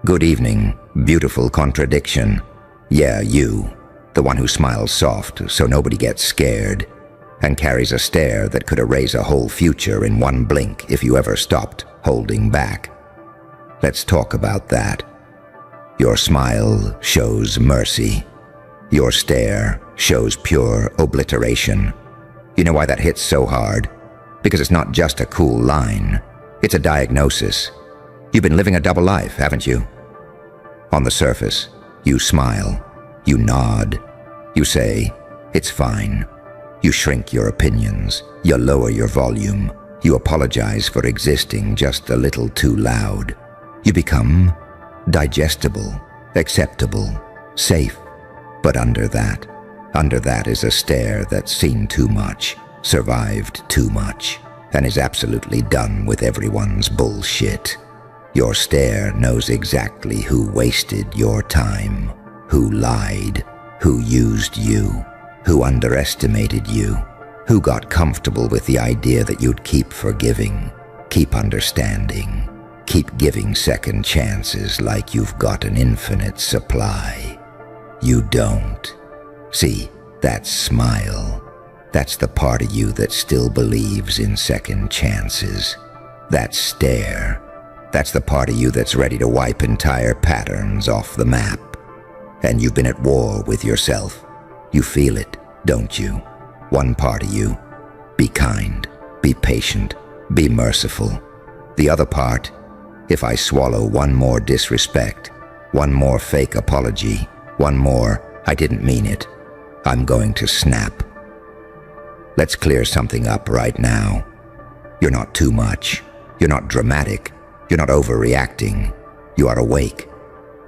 Good evening, beautiful contradiction. Yeah, you, the one who smiles soft so nobody gets scared, and carries a stare that could erase a whole future in one blink if you ever stopped holding back. Let's talk about that. Your smile shows mercy. Your stare shows pure obliteration. You know why that hits so hard? Because it's not just a cool line. It's a diagnosis. You've been living a double life, haven't you? On the surface, you smile, you nod, you say, "It's fine." You shrink your opinions, you lower your volume, you apologize for existing just a little too loud. You become digestible, acceptable, safe. But under that is a stare that's seen too much, survived too much, and is absolutely done with everyone's bullshit. Your stare knows exactly who wasted your time, who lied, who used you, who underestimated you, who got comfortable with the idea that you'd keep forgiving, keep understanding, keep giving second chances like you've got an infinite supply. You don't. See, that smile, that's the part of you that still believes in second chances. That stare, that's the part of you that's ready to wipe entire patterns off the map. And you've been at war with yourself. You feel it, don't you? One part of you. Be kind, be patient, be merciful. The other part, if I swallow one more disrespect, one more fake apology, one more, "I didn't mean it," I'm going to snap. Let's clear something up right now. You're not too much. You're not dramatic. You're not overreacting. You are awake.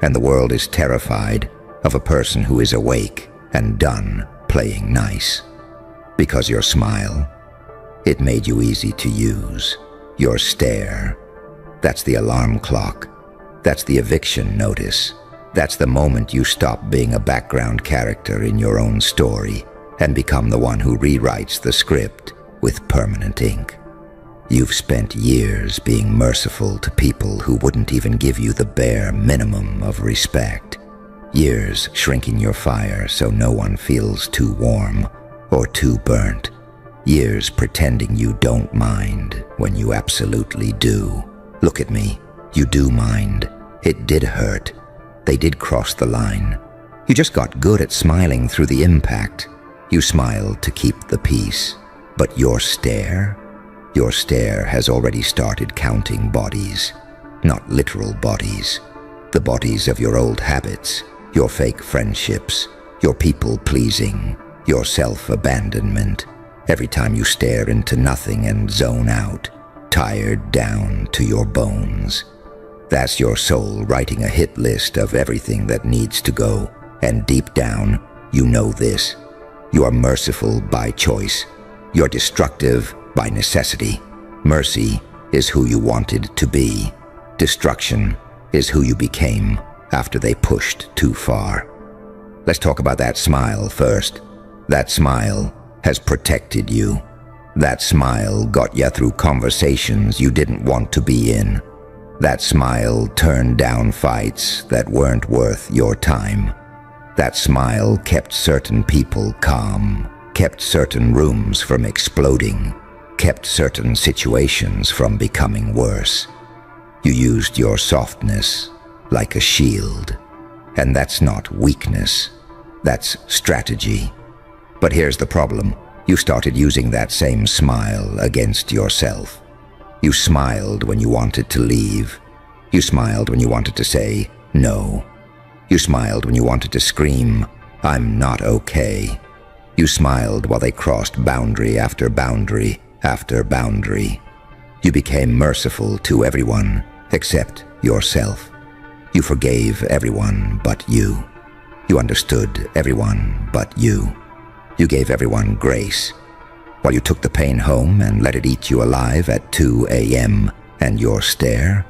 And the world is terrified of a person who is awake and done playing nice. Because your smile, it made you easy to use. Your stare, that's the alarm clock. That's the eviction notice. That's the moment you stop being a background character in your own story and become the one who rewrites the script with permanent ink. You've spent years being merciful to people who wouldn't even give you the bare minimum of respect. Years shrinking your fire so no one feels too warm or too burnt. Years pretending you don't mind when you absolutely do. Look at me. You do mind. It did hurt. They did cross the line. You just got good at smiling through the impact. You smiled to keep the peace. But your stare has already started counting bodies. Not literal bodies. The bodies of your old habits, your fake friendships, your people-pleasing, your self-abandonment. Every time you stare into nothing and zone out, tired down to your bones. That's your soul writing a hit list of everything that needs to go. And deep down, you know this. You are merciful by choice. You're destructive by necessity. Mercy is who you wanted to be. Destruction is who you became after they pushed too far. Let's talk about that smile first. That smile has protected you. That smile got you through conversations you didn't want to be in. That smile turned down fights that weren't worth your time. That smile kept certain people calm, kept certain rooms from exploding, kept certain situations from becoming worse. You used your softness like a shield. And that's not weakness. That's strategy. But here's the problem. You started using that same smile against yourself. You smiled when you wanted to leave. You smiled when you wanted to say no. You smiled when you wanted to scream, "I'm not okay." You smiled while they crossed boundary after boundary after boundary. You became merciful to everyone except yourself. You forgave everyone but you. You understood everyone but you. You gave everyone grace. While you took the pain home and let it eat you alive at 2 a.m. And your stare?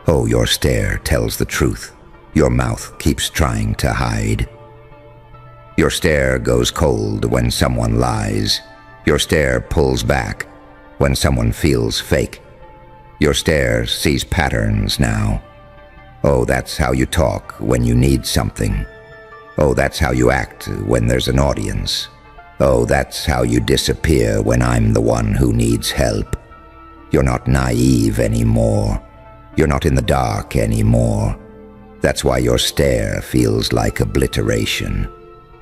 Oh, your stare tells the truth. Your mouth keeps trying to hide. Your stare goes cold when someone lies. Your stare pulls back when someone feels fake. Your stare sees patterns now. Oh, that's how you talk when you need something. Oh, that's how you act when there's an audience. Oh, that's how you disappear when I'm the one who needs help. You're not naive anymore. You're not in the dark anymore. That's why your stare feels like obliteration.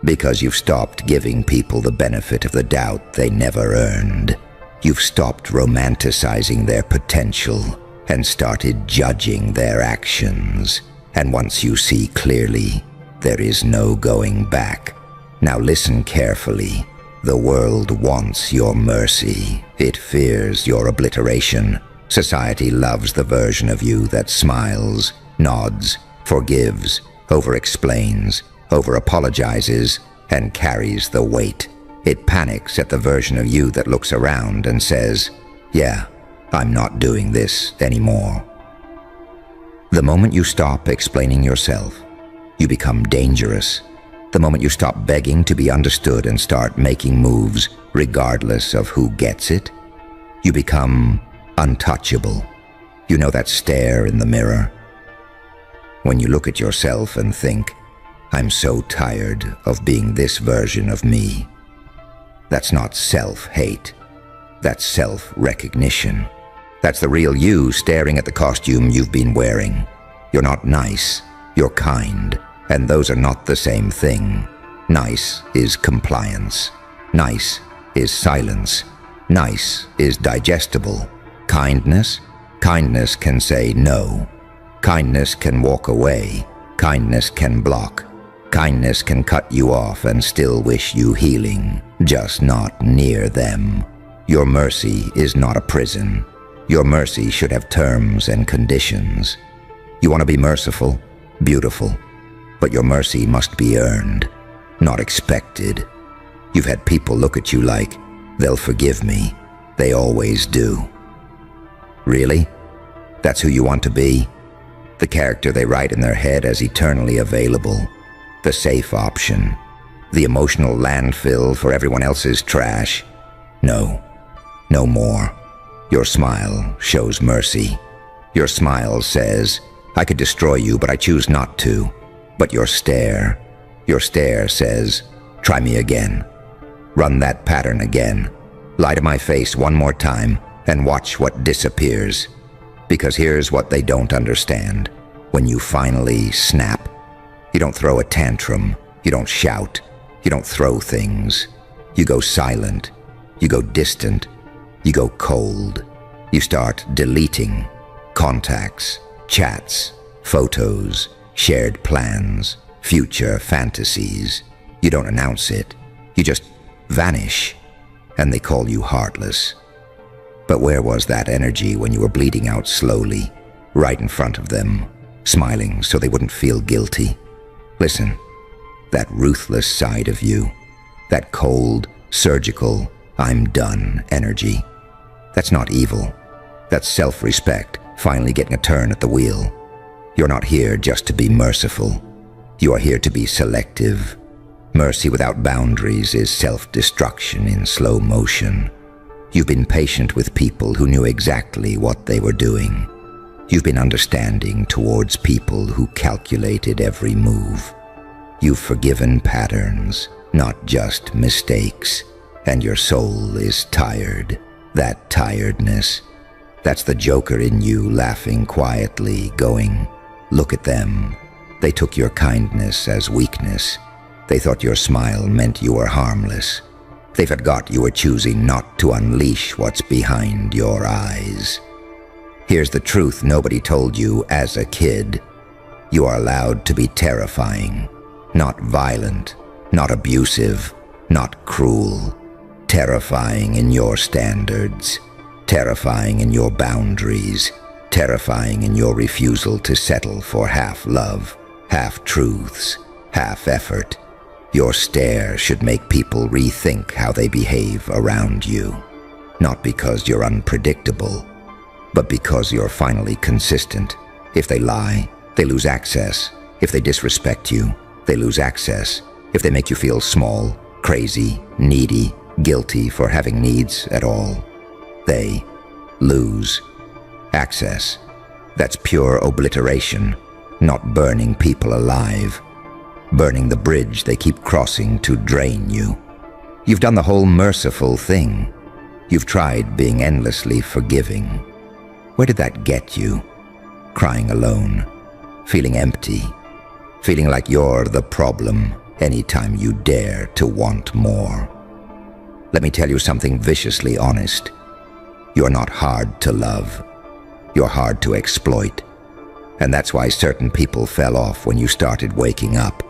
Because you've stopped giving people the benefit of the doubt they never earned. You've stopped romanticizing their potential and started judging their actions. And once you see clearly, there is no going back. Now listen carefully. The world wants your mercy. It fears your obliteration. Society loves the version of you that smiles, nods, forgives, over-explains, over-apologizes, and carries the weight. It panics at the version of you that looks around and says, "Yeah, I'm not doing this anymore." The moment you stop explaining yourself, you become dangerous. The moment you stop begging to be understood and start making moves regardless of who gets it, you become untouchable. You know that stare in the mirror? When you look at yourself and think, "I'm so tired of being this version of me." That's not self-hate. That's self-recognition. That's the real you staring at the costume you've been wearing. You're not nice, you're kind, and those are not the same thing. Nice is compliance. Nice is silence. Nice is digestible. Kindness? Kindness can say no. Kindness can walk away. Kindness can block. Kindness can cut you off and still wish you healing, just not near them. Your mercy is not a prison. Your mercy should have terms and conditions. You want to be merciful? Beautiful. But your mercy must be earned, not expected. You've had people look at you like, "They'll forgive me. They always do." Really? That's who you want to be? The character they write in their head as eternally available. The safe option. The emotional landfill for everyone else's trash. No. No more. Your smile shows mercy. Your smile says, "I could destroy you, but I choose not to." But your stare says, "Try me again. Run that pattern again. Lie to my face one more time and watch what disappears." Because here's what they don't understand. When you finally snap, you don't throw a tantrum, you don't shout, you don't throw things. You go silent, you go distant, you go cold. You start deleting contacts, chats, photos, shared plans, future fantasies. You don't announce it, you just vanish, and they call you heartless. But where was that energy when you were bleeding out slowly, right in front of them, smiling so they wouldn't feel guilty? Listen, that ruthless side of you, that cold, surgical, "I'm done" energy, that's not evil. That's self-respect, finally getting a turn at the wheel. You're not here just to be merciful. You are here to be selective. Mercy without boundaries is self-destruction in slow motion. You've been patient with people who knew exactly what they were doing. You've been understanding towards people who calculated every move. You've forgiven patterns, not just mistakes, and your soul is tired. That tiredness, that's the Joker in you laughing quietly, going, "Look at them. They took your kindness as weakness. They thought your smile meant you were harmless. They forgot you were choosing not to unleash what's behind your eyes." Here's the truth nobody told you as a kid. You are allowed to be terrifying, not violent, not abusive, not cruel. Terrifying in your standards, terrifying in your boundaries, terrifying in your refusal to settle for half love, half truths, half effort. Your stare should make people rethink how they behave around you. Not because you're unpredictable, but because you're finally consistent. If they lie, they lose access. If they disrespect you, they lose access. If they make you feel small, crazy, needy, guilty for having needs at all, they lose access. That's pure obliteration. not burning people alive, burning the bridge they keep crossing to drain you. You've done the whole merciful thing. You've tried being endlessly forgiving. Where did that get you? Crying alone, feeling empty, feeling like you're the problem anytime you dare to want more. Let me tell you something viciously honest. You're not hard to love. You're hard to exploit. And that's why certain people fell off when you started waking up.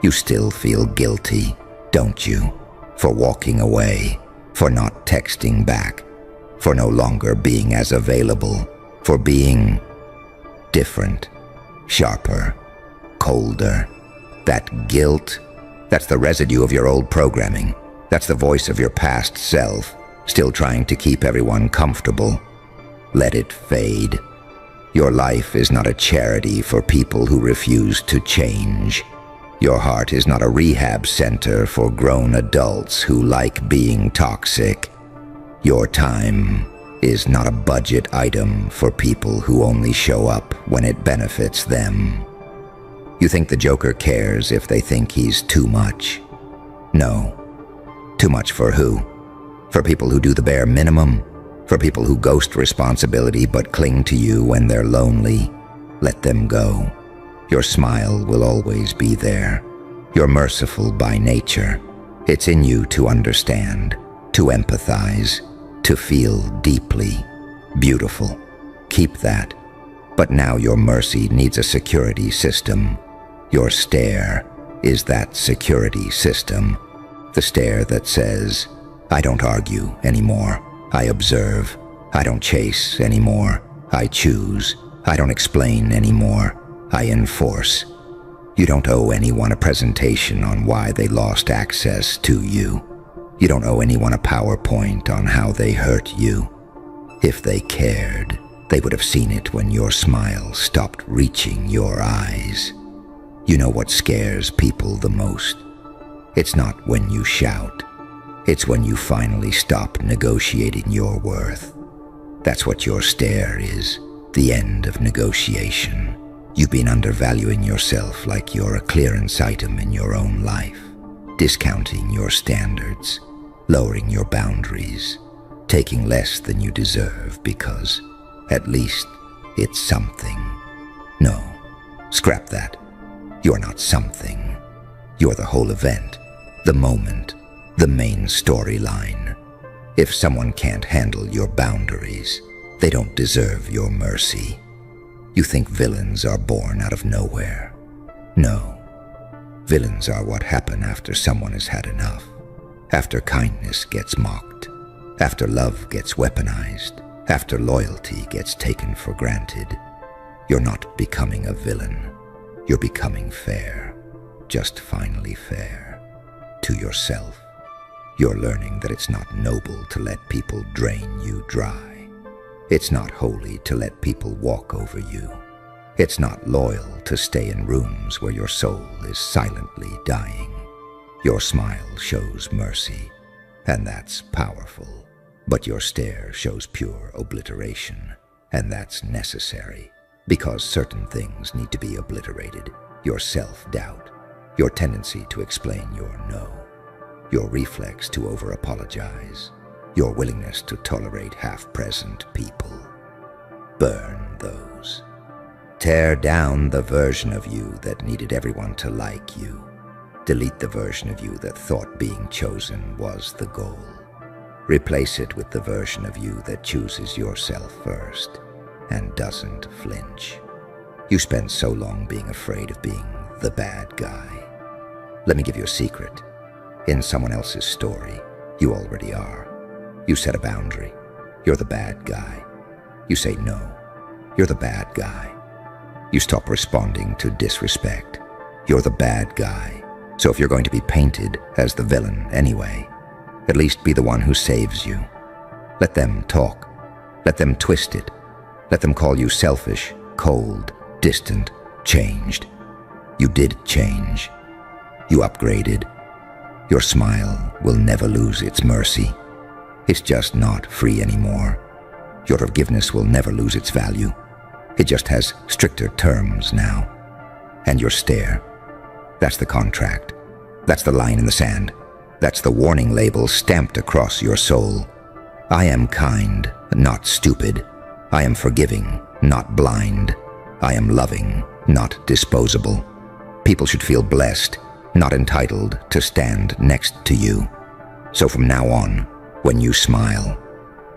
You still feel guilty, don't you? For walking away, for not texting back, for no longer being as available, for being different, sharper, colder. That guilt, that's the residue of your old programming. That's the voice of your past self, still trying to keep everyone comfortable. Let it fade. Your life is not a charity for people who refuse to change. Your heart is not a rehab center for grown adults who like being toxic. Your time is not a budget item for people who only show up when it benefits them. You think the Joker cares if they think he's too much? No. Too much for who? For people who do the bare minimum? For people who ghost responsibility but cling to you when they're lonely? Let them go. Your smile will always be there. You're merciful by nature. It's in you to understand, to empathize, to feel deeply. Beautiful. Keep that. But now your mercy needs a security system. Your stare is that security system. The stare that says, I don't argue anymore. I observe. I don't chase anymore. I choose. I don't explain anymore. I enforce. You don't owe anyone a presentation on why they lost access to you. You don't owe anyone a PowerPoint on how they hurt you. If they cared, they would have seen it when your smile stopped reaching your eyes. You know what scares people the most? It's not when you shout. It's when you finally stop negotiating your worth. That's what your stare is, the end of negotiation. You've been undervaluing yourself like you're a clearance item in your own life, discounting your standards, lowering your boundaries, taking less than you deserve because, at least, it's something. No, scrap that. You're not something. You're the whole event, the moment, the main storyline. If someone can't handle your boundaries, they don't deserve your mercy. You think villains are born out of nowhere. No. Villains are what happen after someone has had enough. After kindness gets mocked. After love gets weaponized. After loyalty gets taken for granted. You're not becoming a villain. You're becoming fair. Just finally fair. To yourself. You're learning that it's not noble to let people drain you dry. It's not holy to let people walk over you. It's not loyal to stay in rooms where your soul is silently dying. Your smile shows mercy, and that's powerful. But your stare shows pure obliteration, and that's necessary, because certain things need to be obliterated. Your self-doubt, your tendency to explain your no, your reflex to over-apologize, your willingness to tolerate half-present people. Burn those. Tear down the version of you that needed everyone to like you. Delete the version of you that thought being chosen was the goal. Replace it with the version of you that chooses yourself first and doesn't flinch. You spend so long being afraid of being the bad guy. Let me give you a secret. In someone else's story, you already are. You set a boundary. You're the bad guy. You say no. You're the bad guy. You stop responding to disrespect. You're the bad guy. So if you're going to be painted as the villain anyway, at least be the one who saves you. Let them talk. Let them twist it. Let them call you selfish, cold, distant, changed. You did change. You upgraded. Your smile will never lose its mercy. It's just not free anymore. Your forgiveness will never lose its value. It just has stricter terms now. and your stare. That's the contract. That's the line in the sand. That's the warning label stamped across your soul. I am kind, not stupid. I am forgiving, not blind. I am loving, not disposable. People should feel blessed, not entitled to stand next to you. So from now on, when you smile,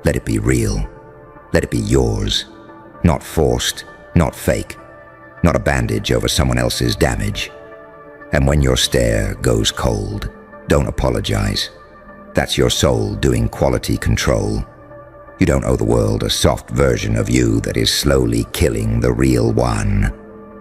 let it be real. Let it be yours. Not forced, not fake, not a bandage over someone else's damage. And when your stare goes cold, don't apologize. That's your soul doing quality control. You don't owe the world a soft version of you that is slowly killing the real one.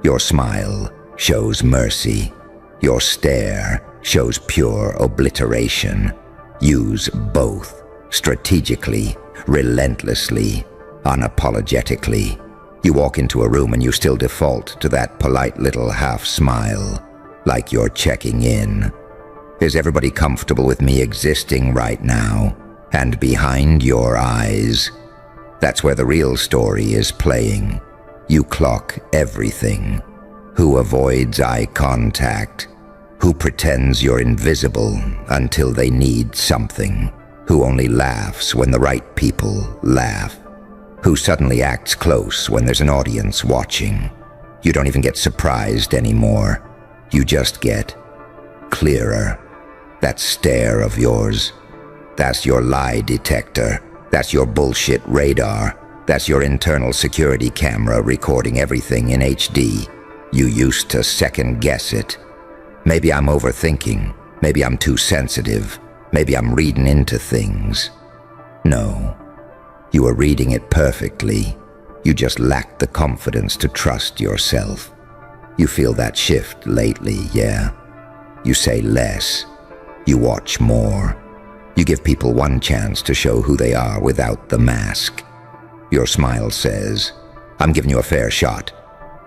Your smile shows mercy. Your stare shows pure obliteration. Use both, strategically, relentlessly, unapologetically. You walk into a room and you still default to that polite little half smile, like you're checking in. Is everybody comfortable with me existing right now? And behind your eyes, that's where the real story is playing. You clock everything. Who avoids eye contact? Who pretends you're invisible until they need something? Who only laughs when the right people laugh? Who suddenly acts close when there's an audience watching? You don't even get surprised anymore. You just get clearer. That stare of yours, that's your lie detector. That's your bullshit radar. That's your internal security camera recording everything in HD. You used to second guess it. Maybe I'm overthinking. Maybe I'm too sensitive. Maybe I'm reading into things. No, you are reading it perfectly. You just lack the confidence to trust yourself. You feel that shift lately, yeah? You say less. You watch more. You give people one chance to show who they are without the mask. Your smile says, I'm giving you a fair shot.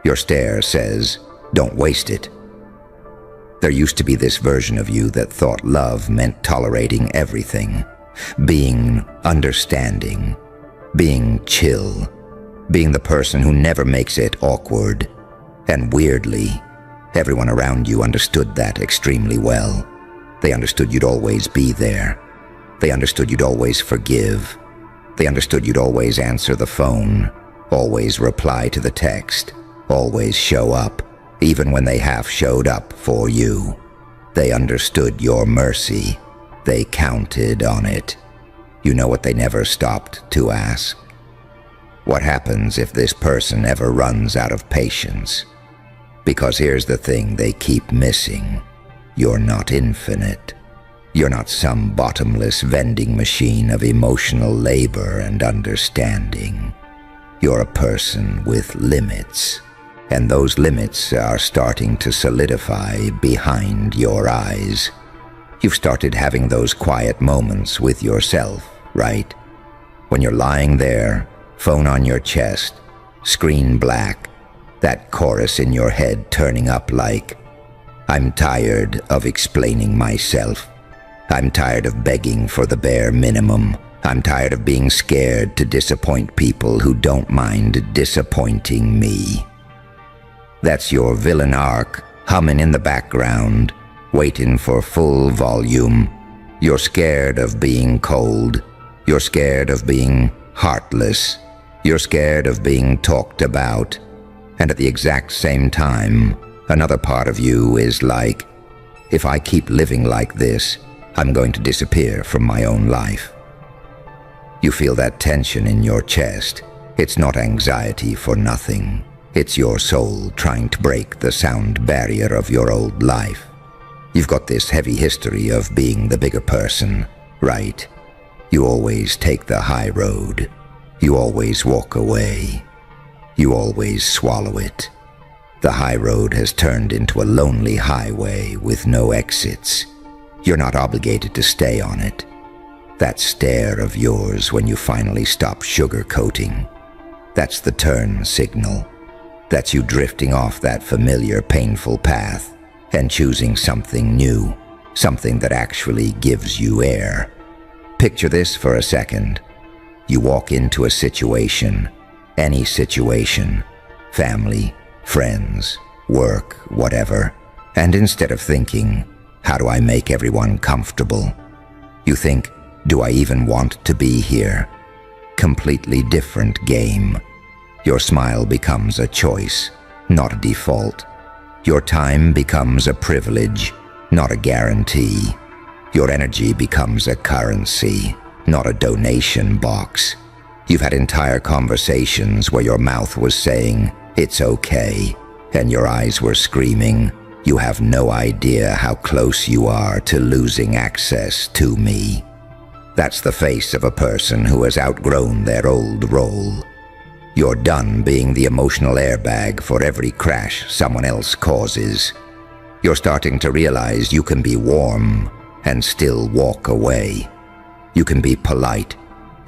Your stare says, don't waste it. There used to be this version of you that thought love meant tolerating everything, being understanding, being chill, being the person who never makes it awkward. And weirdly, everyone around you understood that extremely well. They understood you'd always be there. They understood you'd always forgive. They understood you'd always answer the phone, always reply to the text, always show up, even when they half showed up for you. They understood your mercy. They counted on it. You know what they never stopped to ask? What happens if this person ever runs out of patience? Because here's the thing they keep missing. You're not infinite. You're not some bottomless vending machine of emotional labor and understanding. You're a person with limits, and those limits are starting to solidify behind your eyes. You've started having those quiet moments with yourself, right? When you're lying there, phone on your chest, screen black, that chorus in your head turning up like, I'm tired of explaining myself. I'm tired of begging for the bare minimum. I'm tired of being scared to disappoint people who don't mind disappointing me. That's your villain arc humming in the background, waiting for full volume. You're scared of being cold. You're scared of being heartless. You're scared of being talked about. And at the exact same time, another part of you is like, if I keep living like this, I'm going to disappear from my own life. You feel that tension in your chest. It's not anxiety for nothing. It's your soul trying to break the sound barrier of your old life. You've got this heavy history of being the bigger person, right? You always take the high road. You always walk away. You always swallow it. The high road has turned into a lonely highway with no exits. You're not obligated to stay on it. That stare of yours when you finally stop sugarcoating, that's the turn signal. That's you drifting off that familiar, painful path and choosing something new, something that actually gives you air. Picture this for a second. You walk into a situation, any situation, family, friends, work, whatever. And instead of thinking, how do I make everyone comfortable? You think, do I even want to be here? Completely different game. Your smile becomes a choice, not a default. Your time becomes a privilege, not a guarantee. Your energy becomes a currency, not a donation box. You've had entire conversations where your mouth was saying, "It's okay," and your eyes were screaming, "You have no idea how close you are to losing access to me." That's the face of a person who has outgrown their old role. You're done being the emotional airbag for every crash someone else causes. You're starting to realize you can be warm and still walk away. You can be polite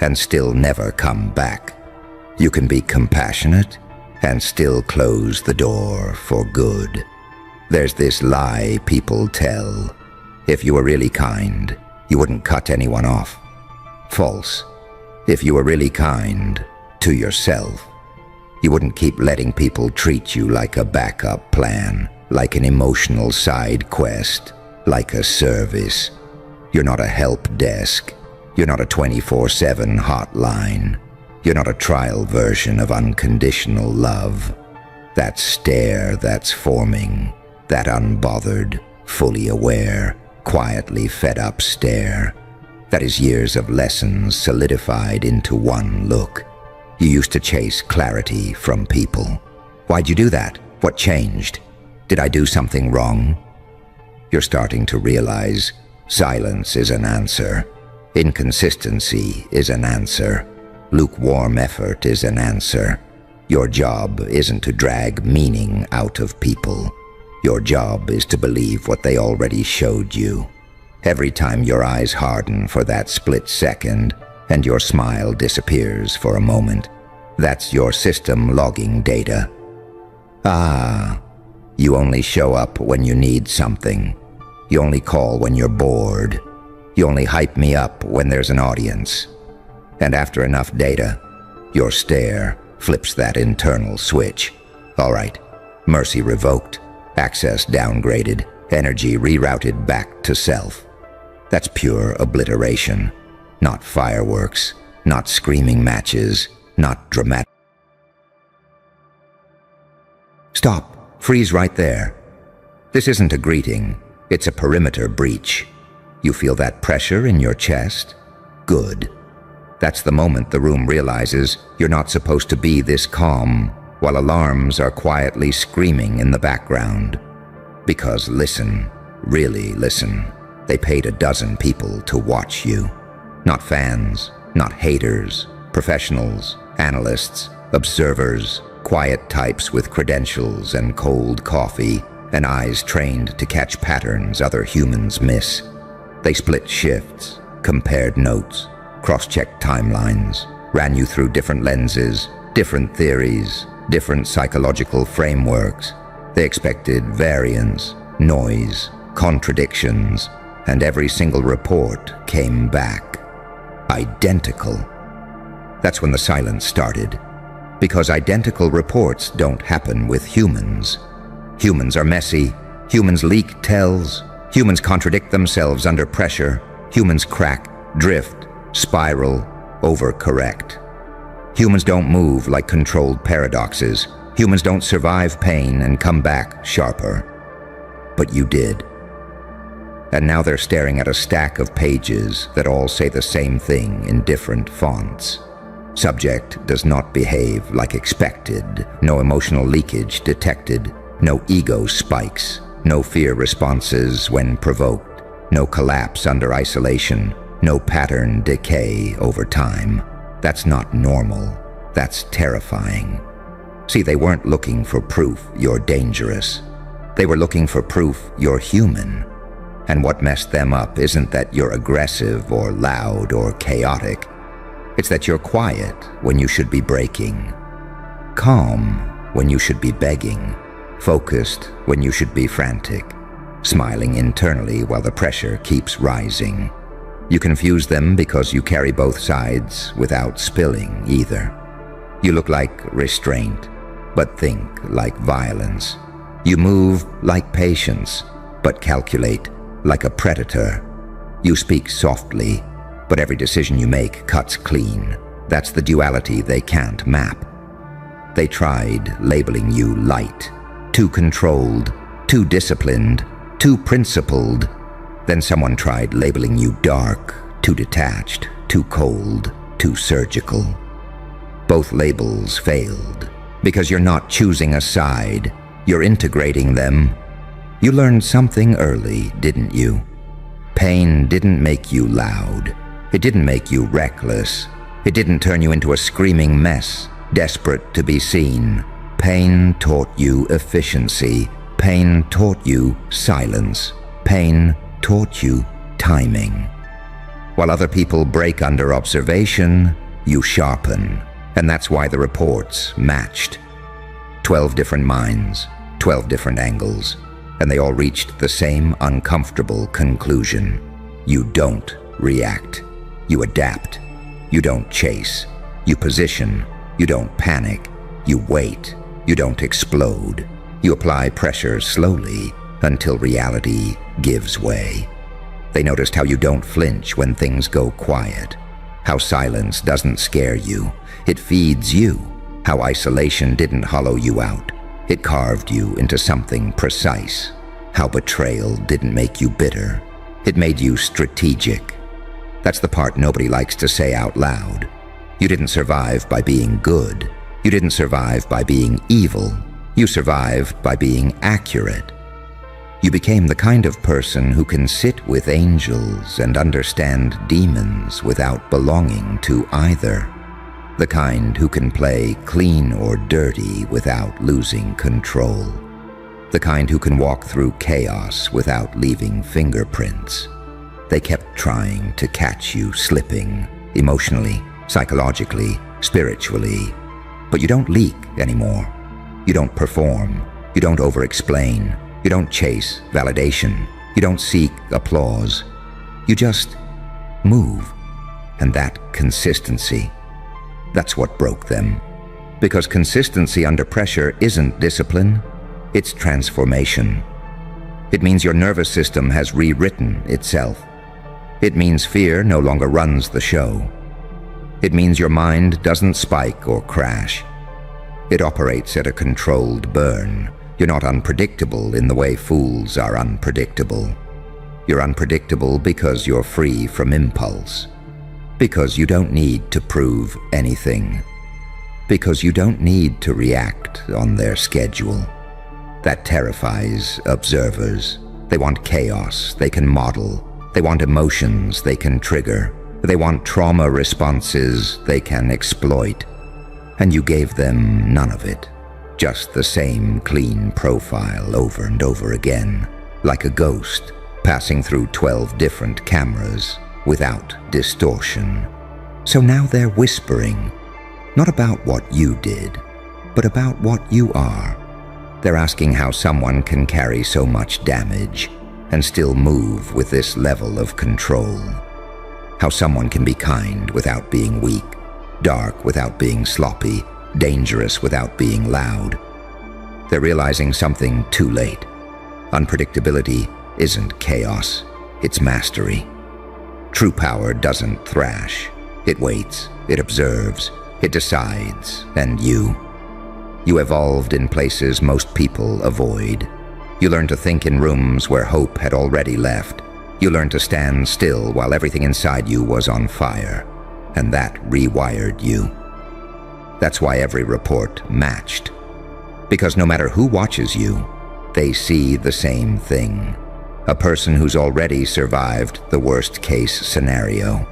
and still never come back. You can be compassionate and still close the door for good. There's this lie people tell. If you were really kind, you wouldn't cut anyone off. False. If you were really kind to yourself, you wouldn't keep letting people treat you like a backup plan, like an emotional side quest, like a service. You're not a help desk. You're not a 24/7 hotline. You're not a trial version of unconditional love. That stare that's forming, that unbothered, fully aware, quietly fed up stare, that is years of lessons solidified into one look. You used to chase clarity from people. Why'd you do that? What changed? Did I do something wrong? You're starting to realize silence is an answer. Inconsistency is an answer. Lukewarm effort is an answer. Your job isn't to drag meaning out of people. Your job is to believe what they already showed you. Every time your eyes harden for that split second and your smile disappears for a moment, that's your system logging data. Ah, you only show up when you need something. You only call when you're bored. You only hype me up when there's an audience. And after enough data, your stare flips that internal switch. All right, mercy revoked, access downgraded, energy rerouted back to self. That's pure obliteration, not fireworks, not screaming matches, not dramatic. Stop, freeze right there. This isn't a greeting, it's a perimeter breach. You feel that pressure in your chest? Good. That's the moment the room realizes you're not supposed to be this calm, while alarms are quietly screaming in the background. Because listen, really listen, they paid a dozen people to watch you. Not fans, not haters, professionals, analysts, observers, quiet types with credentials and cold coffee, and eyes trained to catch patterns other humans miss. They split shifts, compared notes, cross-checked timelines, ran you through different lenses, different theories, different psychological frameworks. They expected variance, noise, contradictions, and every single report came back identical. That's when the silence started, because identical reports don't happen with humans. Humans are messy, humans leak tells, humans contradict themselves under pressure, humans crack, drift, spiral, overcorrect. Humans don't move like controlled paradoxes. Humans don't survive pain and come back sharper. But you did. And now they're staring at a stack of pages that all say the same thing in different fonts. Subject does not behave like expected. No emotional leakage detected. No ego spikes. No fear responses when provoked. No collapse under isolation. No pattern decay over time. That's not normal. That's terrifying. See, they weren't looking for proof you're dangerous. They were looking for proof you're human. And what messed them up isn't that you're aggressive or loud or chaotic. It's that you're quiet when you should be breaking. Calm when you should be begging. Focused when you should be frantic. Smiling internally while the pressure keeps rising. You confuse them because you carry both sides without spilling either. You look like restraint, but think like violence. You move like patience, but calculate like a predator. You speak softly, but every decision you make cuts clean. That's the duality they can't map. They tried labeling you light, too controlled, too disciplined, too principled. Then someone tried labeling you dark, too detached, too cold, too surgical. Both labels failed, because you're not choosing a side, you're integrating them. You learned something early, didn't you? Pain didn't make you loud. It didn't make you reckless. It didn't turn you into a screaming mess, desperate to be seen. Pain taught you efficiency. Pain taught you silence. Pain taught you timing. While other people break under observation, you sharpen. And that's why the reports matched. 12 different minds, 12 different angles, and they all reached the same uncomfortable conclusion. You don't react. You adapt. You don't chase. You position. You don't panic. You wait. You don't explode. You apply pressure slowly until reality gives way. They noticed how you don't flinch when things go quiet, how silence doesn't scare you. It feeds you. How isolation didn't hollow you out. It carved you into something precise. How betrayal didn't make you bitter. It made you strategic. That's the part nobody likes to say out loud. You didn't survive by being good. You didn't survive by being evil. You survived by being accurate. You became the kind of person who can sit with angels and understand demons without belonging to either. The kind who can play clean or dirty without losing control. The kind who can walk through chaos without leaving fingerprints. They kept trying to catch you slipping, emotionally, psychologically, spiritually. But you don't leak anymore. You don't perform. You don't over-explain. You don't chase validation. You don't seek applause. You just move. And that consistency, that's what broke them. Because consistency under pressure isn't discipline, it's transformation. It means your nervous system has rewritten itself. It means fear no longer runs the show. It means your mind doesn't spike or crash. It operates at a controlled burn. You're not unpredictable in the way fools are unpredictable. You're unpredictable because you're free from impulse. Because you don't need to prove anything. Because you don't need to react on their schedule. That terrifies observers. They want chaos they can model. They want emotions they can trigger. They want trauma responses they can exploit. And you gave them none of it. Just the same clean profile over and over again, like a ghost passing through 12 different cameras without distortion. So now they're whispering, not about what you did, but about what you are. They're asking how someone can carry so much damage and still move with this level of control. How someone can be kind without being weak, dark without being sloppy, dangerous without being loud. They're realizing something too late. Unpredictability isn't chaos, it's mastery. True power doesn't thrash. It waits, it observes, it decides, and you evolved in places most people avoid. You learned to think in rooms where hope had already left. You learned to stand still while everything inside you was on fire, and that rewired you. That's why every report matched. Because no matter who watches you, they see the same thing. A person who's already survived the worst-case scenario.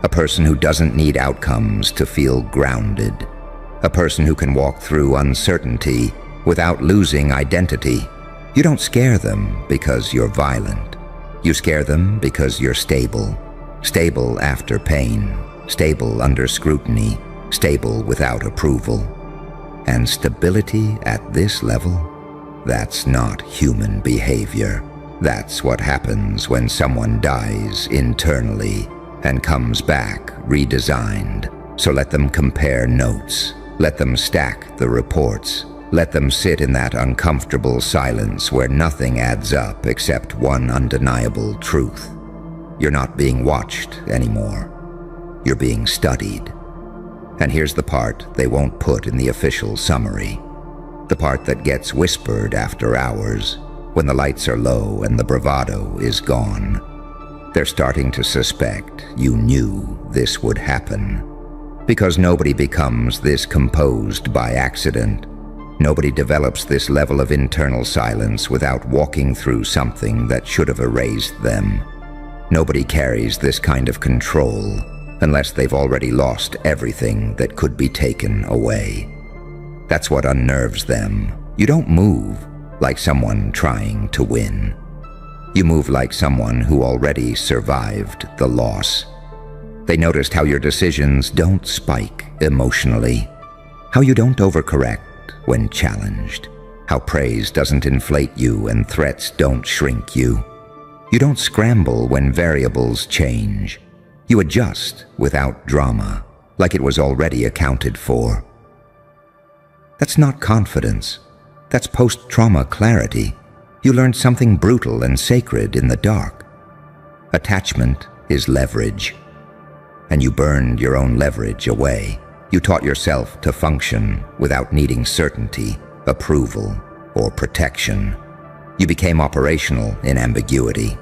A person who doesn't need outcomes to feel grounded. A person who can walk through uncertainty without losing identity. You don't scare them because you're violent. You scare them because you're stable. Stable after pain. Stable under scrutiny. Stable without approval. And stability at this level? That's not human behavior. That's what happens when someone dies internally and comes back redesigned. So let them compare notes. Let them stack the reports. Let them sit in that uncomfortable silence where nothing adds up except one undeniable truth. You're not being watched anymore. You're being studied. And here's the part they won't put in the official summary. The part that gets whispered after hours, when the lights are low and the bravado is gone. They're starting to suspect you knew this would happen. Because nobody becomes this composed by accident. Nobody develops this level of internal silence without walking through something that should have erased them. Nobody carries this kind of control unless they've already lost everything that could be taken away. That's what unnerves them. You don't move like someone trying to win. You move like someone who already survived the loss. They noticed how your decisions don't spike emotionally, how you don't overcorrect when challenged, how praise doesn't inflate you and threats don't shrink you. You don't scramble when variables change. You adjust without drama, like it was already accounted for. That's not confidence. That's post-trauma clarity. You learned something brutal and sacred in the dark. Attachment is leverage. And you burned your own leverage away. You taught yourself to function without needing certainty, approval, or protection. You became operational in ambiguity.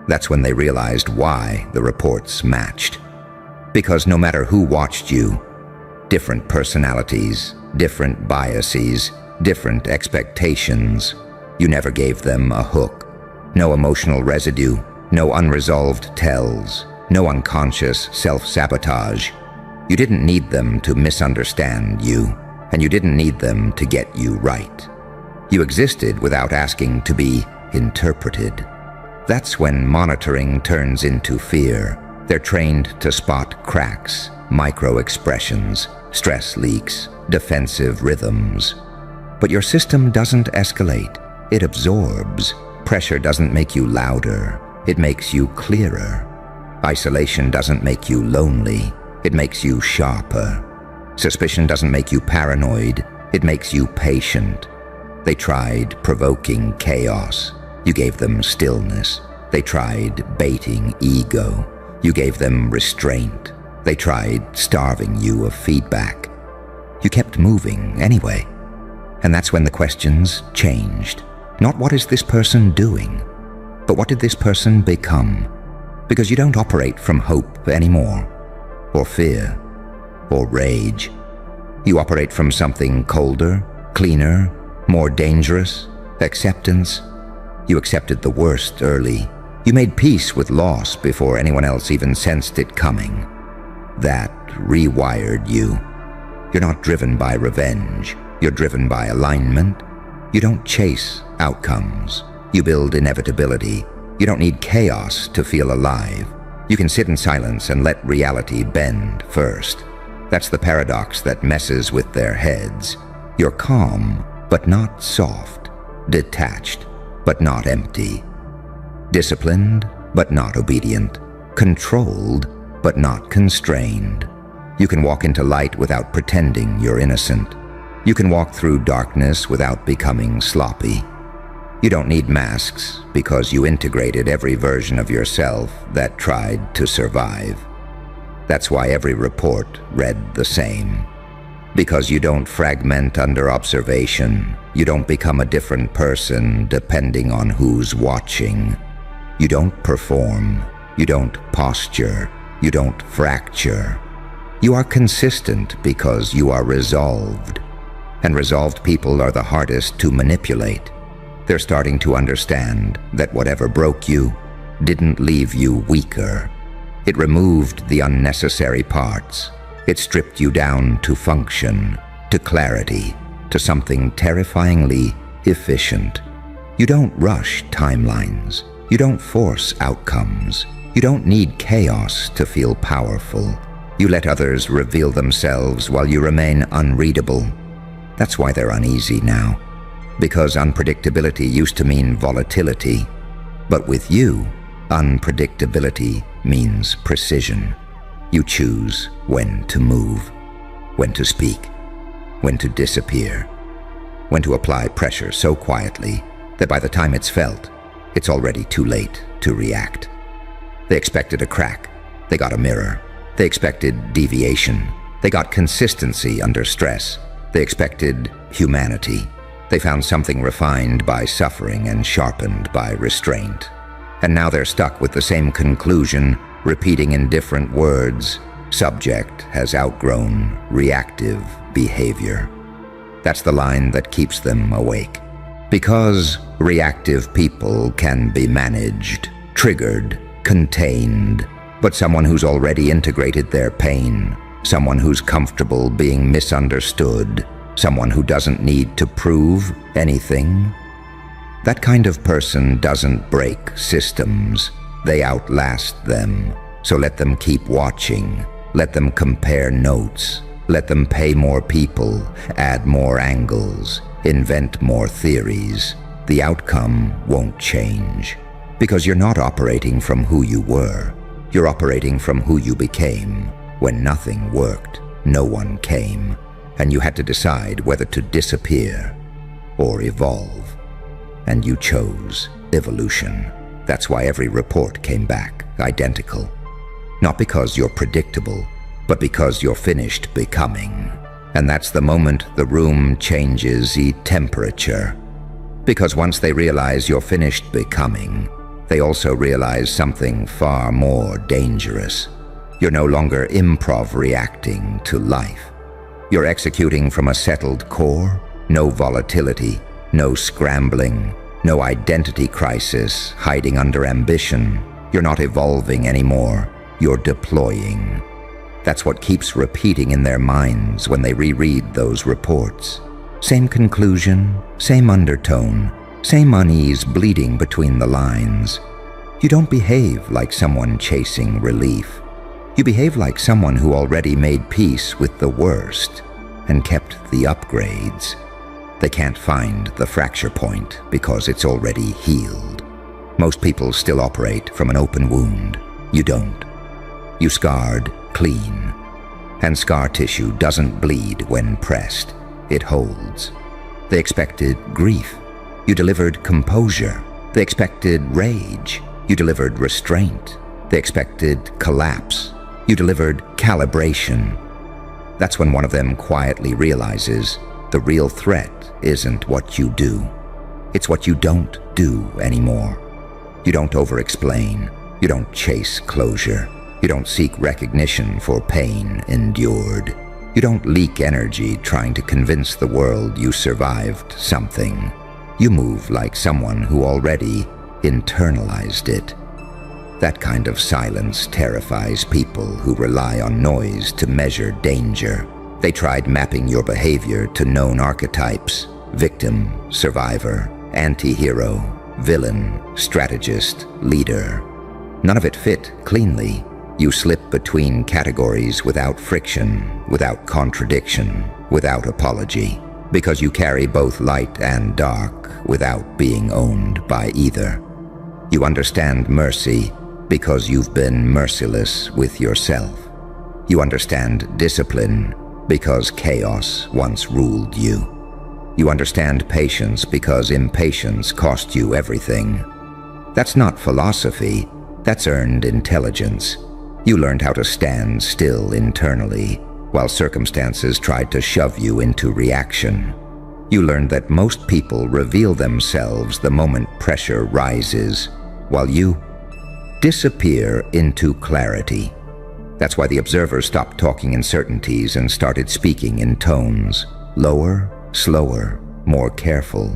That's when they realized why the reports matched. Because no matter who watched you, different personalities, different biases, different expectations, you never gave them a hook. No emotional residue, no unresolved tells, no unconscious self-sabotage. You didn't need them to misunderstand you, and you didn't need them to get you right. You existed without asking to be interpreted. That's when monitoring turns into fear. They're trained to spot cracks, micro-expressions, stress leaks, defensive rhythms. But your system doesn't escalate. It absorbs. Pressure doesn't make you louder. It makes you clearer. Isolation doesn't make you lonely. It makes you sharper. Suspicion doesn't make you paranoid. It makes you patient. They tried provoking chaos. You gave them stillness. They tried baiting ego. You gave them restraint. They tried starving you of feedback. You kept moving anyway. And that's when the questions changed. Not what is this person doing, but what did this person become? Because you don't operate from hope anymore, or fear, or rage. You operate from something colder, cleaner, more dangerous, acceptance. You accepted the worst early. You made peace with loss before anyone else even sensed it coming. That rewired you. You're not driven by revenge. You're driven by alignment. You don't chase outcomes. You build inevitability. You don't need chaos to feel alive. You can sit in silence and let reality bend first. That's the paradox that messes with their heads. You're calm, but not soft. Detached, but not empty. Disciplined, but not obedient. Controlled, but not constrained. You can walk into light without pretending you're innocent. You can walk through darkness without becoming sloppy. You don't need masks because you integrated every version of yourself that tried to survive. That's why every report read the same. Because you don't fragment under observation. You don't become a different person depending on who's watching. You don't perform. You don't posture. You don't fracture. You are consistent because you are resolved. And resolved people are the hardest to manipulate. They're starting to understand that whatever broke you didn't leave you weaker. It removed the unnecessary parts. It stripped you down to function, to clarity, to something terrifyingly efficient. You don't rush timelines. You don't force outcomes. You don't need chaos to feel powerful. You let others reveal themselves while you remain unreadable. That's why they're uneasy now. Because unpredictability used to mean volatility. But with you, unpredictability means precision. You choose when to move, when to speak, when to disappear, when to apply pressure so quietly that by the time it's felt, it's already too late to react. They expected a crack. They got a mirror. They expected deviation. They got consistency under stress. They expected humanity. They found something refined by suffering and sharpened by restraint. And now they're stuck with the same conclusion, repeating in different words. Subject has outgrown reactive behavior. That's the line that keeps them awake. Because reactive people can be managed, triggered, contained, but someone who's already integrated their pain, someone who's comfortable being misunderstood, someone who doesn't need to prove anything, that kind of person doesn't break systems. They outlast them. So let them keep watching. Let them compare notes. Let them pay more people, add more angles, invent more theories. The outcome won't change. Because you're not operating from who you were. You're operating from who you became. When nothing worked, no one came. And you had to decide whether to disappear or evolve. And you chose evolution. That's why every report came back identical. Not because you're predictable, but because you're finished becoming. And that's the moment the room changes temperature. Because once they realize you're finished becoming, they also realize something far more dangerous. You're no longer improv reacting to life. You're executing from a settled core, no volatility, no scrambling, no identity crisis hiding under ambition. You're not evolving anymore. You're deploying. That's what keeps repeating in their minds when they reread those reports. Same conclusion, same undertone, same unease bleeding between the lines. You don't behave like someone chasing relief. You behave like someone who already made peace with the worst and kept the upgrades. They can't find the fracture point because it's already healed. Most people still operate from an open wound. You don't. You scarred clean. And scar tissue doesn't bleed when pressed. It holds. They expected grief. You delivered composure. They expected rage. You delivered restraint. They expected collapse. You delivered calibration. That's when one of them quietly realizes the real threat isn't what you do. It's what you don't do anymore. You don't over-explain. You don't chase closure. You don't seek recognition for pain endured. You don't leak energy trying to convince the world you survived something. You move like someone who already internalized it. That kind of silence terrifies people who rely on noise to measure danger. They tried mapping your behavior to known archetypes: victim, survivor, anti-hero, villain, strategist, leader. None of it fit cleanly. You slip between categories without friction, without contradiction, without apology, because you carry both light and dark without being owned by either. You understand mercy because you've been merciless with yourself. You understand discipline because chaos once ruled you. You understand patience because impatience cost you everything. That's not philosophy, that's earned intelligence. You learned how to stand still internally, while circumstances tried to shove you into reaction. You learned that most people reveal themselves the moment pressure rises, while you disappear into clarity. That's why the observer stopped talking in certainties and started speaking in tones, lower, slower, more careful.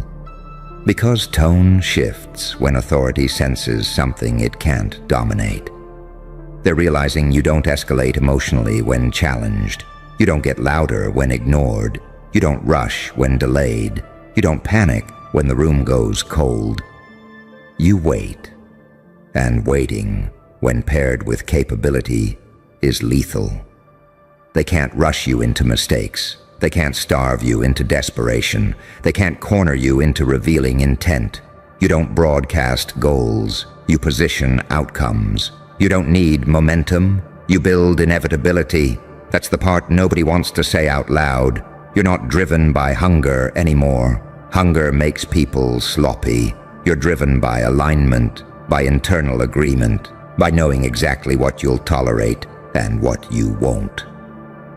Because tone shifts when authority senses something it can't dominate. They're realizing you don't escalate emotionally when challenged. You don't get louder when ignored. You don't rush when delayed. You don't panic when the room goes cold. You wait. And waiting, when paired with capability, is lethal. They can't rush you into mistakes. They can't starve you into desperation. They can't corner you into revealing intent. You don't broadcast goals. You position outcomes. You don't need momentum. You build inevitability. That's the part nobody wants to say out loud. You're not driven by hunger anymore. Hunger makes people sloppy. You're driven by alignment, by internal agreement, by knowing exactly what you'll tolerate and what you won't.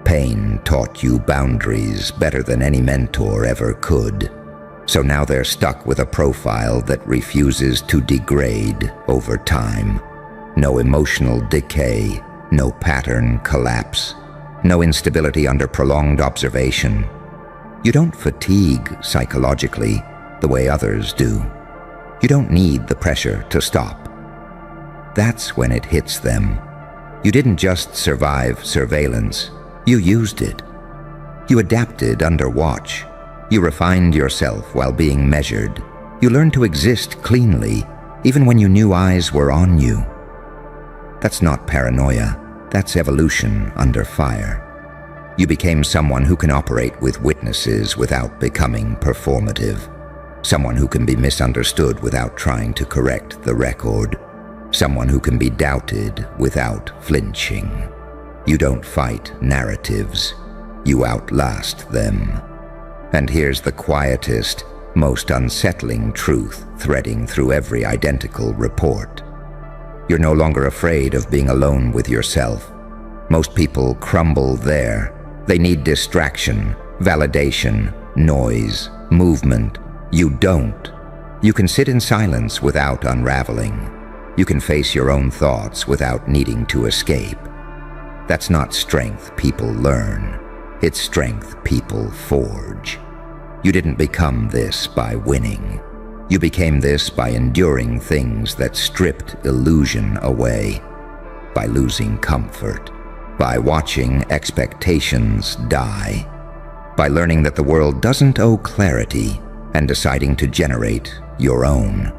Pain taught you boundaries better than any mentor ever could. So now they're stuck with a profile that refuses to degrade over time. No emotional decay, no pattern collapse, no instability under prolonged observation. You don't fatigue psychologically the way others do. You don't need the pressure to stop. That's when it hits them. You didn't just survive surveillance, you used it. You adapted under watch. You refined yourself while being measured. You learned to exist cleanly, even when you knew eyes were on you. That's not paranoia, that's evolution under fire. You became someone who can operate with witnesses without becoming performative. Someone who can be misunderstood without trying to correct the record. Someone who can be doubted without flinching. You don't fight narratives, you outlast them. And here's the quietest, most unsettling truth threading through every identical report. You're no longer afraid of being alone with yourself. Most people crumble there. They need distraction, validation, noise, movement. You don't. You can sit in silence without unraveling. You can face your own thoughts without needing to escape. That's not strength people learn. It's strength people forge. You didn't become this by winning. You became this by enduring things that stripped illusion away, by losing comfort, by watching expectations die, by learning that the world doesn't owe clarity and deciding to generate your own.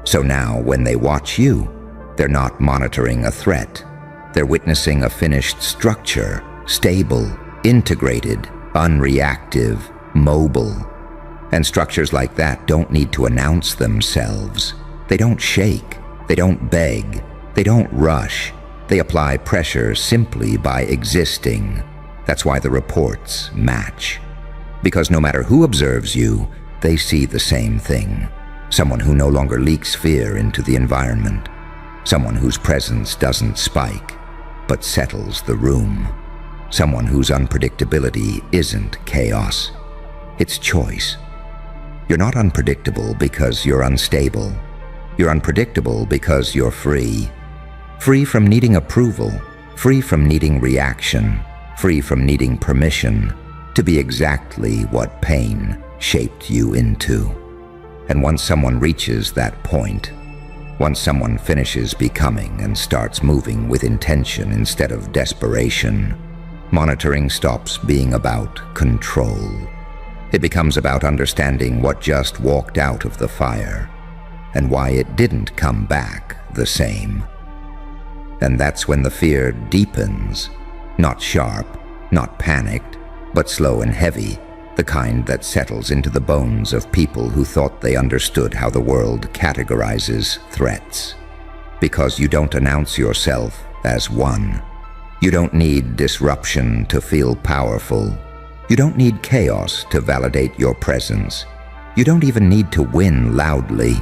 So now when they watch you, they're not monitoring a threat. They're witnessing a finished structure, stable, integrated, unreactive, mobile. And structures like that don't need to announce themselves. They don't shake, they don't beg, they don't rush. They apply pressure simply by existing. That's why the reports match. Because no matter who observes you, they see the same thing. Someone who no longer leaks fear into the environment. Someone whose presence doesn't spike, but settles the room. Someone whose unpredictability isn't chaos. It's choice. You're not unpredictable because you're unstable. You're unpredictable because you're free. Free from needing approval, free from needing reaction, free from needing permission to be exactly what pain shaped you into. And once someone reaches that point, once someone finishes becoming and starts moving with intention instead of desperation, monitoring stops being about control. It becomes about understanding what just walked out of the fire and why it didn't come back the same. And that's when the fear deepens, not sharp, not panicked, but slow and heavy, the kind that settles into the bones of people who thought they understood how the world categorizes threats. Because you don't announce yourself as one. You don't need disruption to feel powerful. You don't need chaos to validate your presence. You don't even need to win loudly.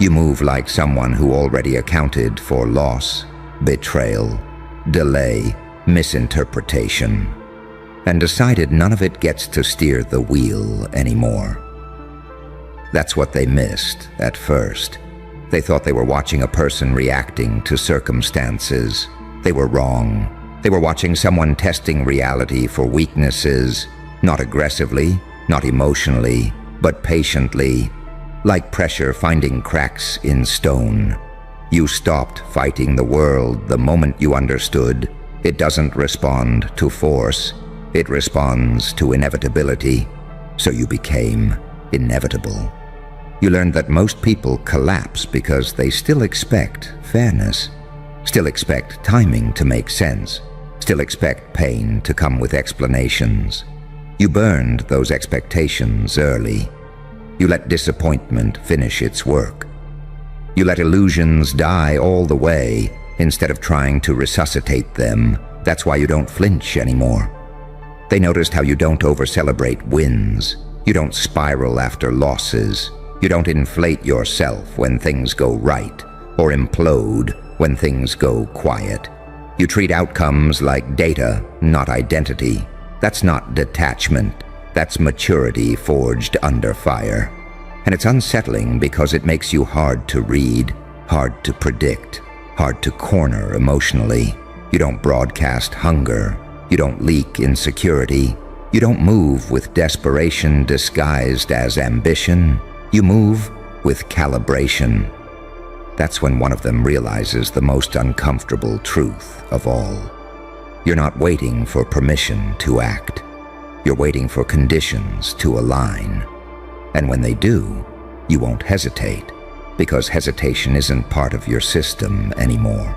You move like someone who already accounted for loss, betrayal, delay, misinterpretation, and decided none of it gets to steer the wheel anymore. That's what they missed at first. They thought they were watching a person reacting to circumstances. They were wrong. They were watching someone testing reality for weaknesses, not aggressively, not emotionally, but patiently, like pressure finding cracks in stone. You stopped fighting the world the moment you understood it doesn't respond to force, it responds to inevitability, so you became inevitable. You learned that most people collapse because they still expect fairness, still expect timing to make sense, still expect pain to come with explanations. You burned those expectations early. You let disappointment finish its work. You let illusions die all the way instead of trying to resuscitate them. That's why you don't flinch anymore. They noticed how you don't over-celebrate wins. You You don't spiral after losses. You don't inflate yourself when things go right, or implode when things go quiet. You treat outcomes like data, not identity. That's not detachment. That's maturity forged under fire. And it's unsettling because it makes you hard to read, hard to predict, hard to corner emotionally. You don't broadcast hunger. You don't leak insecurity. You don't move with desperation disguised as ambition. You move with calibration. That's when one of them realizes the most uncomfortable truth of all. You're not waiting for permission to act. You're waiting for conditions to align. And when they do, you won't hesitate, because hesitation isn't part of your system anymore.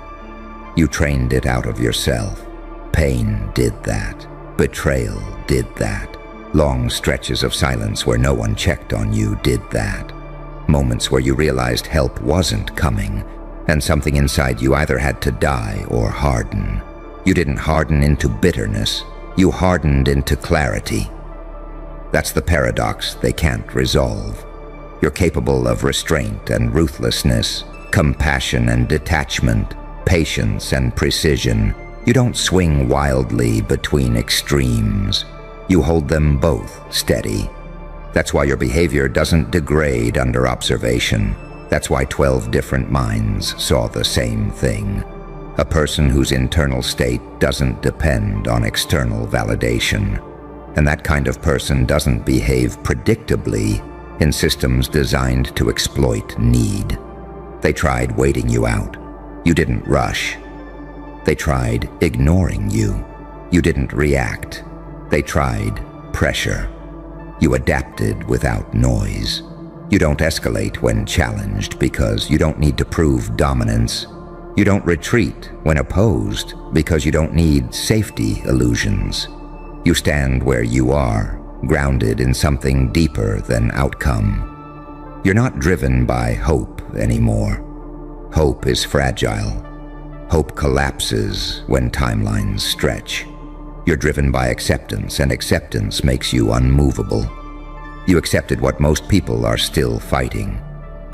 You trained it out of yourself. Pain did that. Betrayal did that. Long stretches of silence where no one checked on you did that. Moments where you realized help wasn't coming, and something inside you either had to die or harden. You didn't harden into bitterness. You hardened into clarity. That's the paradox they can't resolve. You're capable of restraint and ruthlessness, compassion and detachment, patience and precision. You don't swing wildly between extremes. You hold them both steady. That's why your behavior doesn't degrade under observation. That's why 12 different minds saw the same thing. A person whose internal state doesn't depend on external validation. And that kind of person doesn't behave predictably in systems designed to exploit need. They tried waiting you out. You didn't rush. They tried ignoring you. You didn't react. They tried pressure. You adapted without noise. You don't escalate when challenged because you don't need to prove dominance. You don't retreat when opposed because you don't need safety illusions. You stand where you are, grounded in something deeper than outcome. You're not driven by hope anymore. Hope is fragile. Hope collapses when timelines stretch. You're driven by acceptance, and acceptance makes you unmovable. You accepted what most people are still fighting.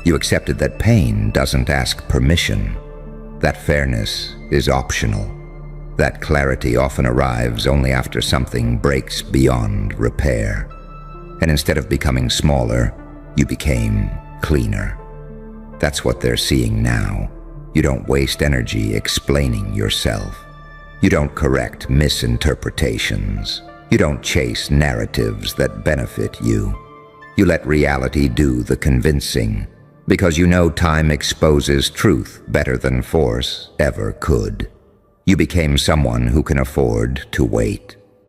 You accepted that pain doesn't ask permission, that fairness is optional, that clarity often arrives only after something breaks beyond repair. And instead of becoming smaller, you became cleaner. That's what they're seeing now. You don't waste energy explaining yourself. You don't correct misinterpretations. You don't chase narratives that benefit you. You let reality do the convincing, because you know time exposes truth better than force ever could. You became someone who can afford to wait.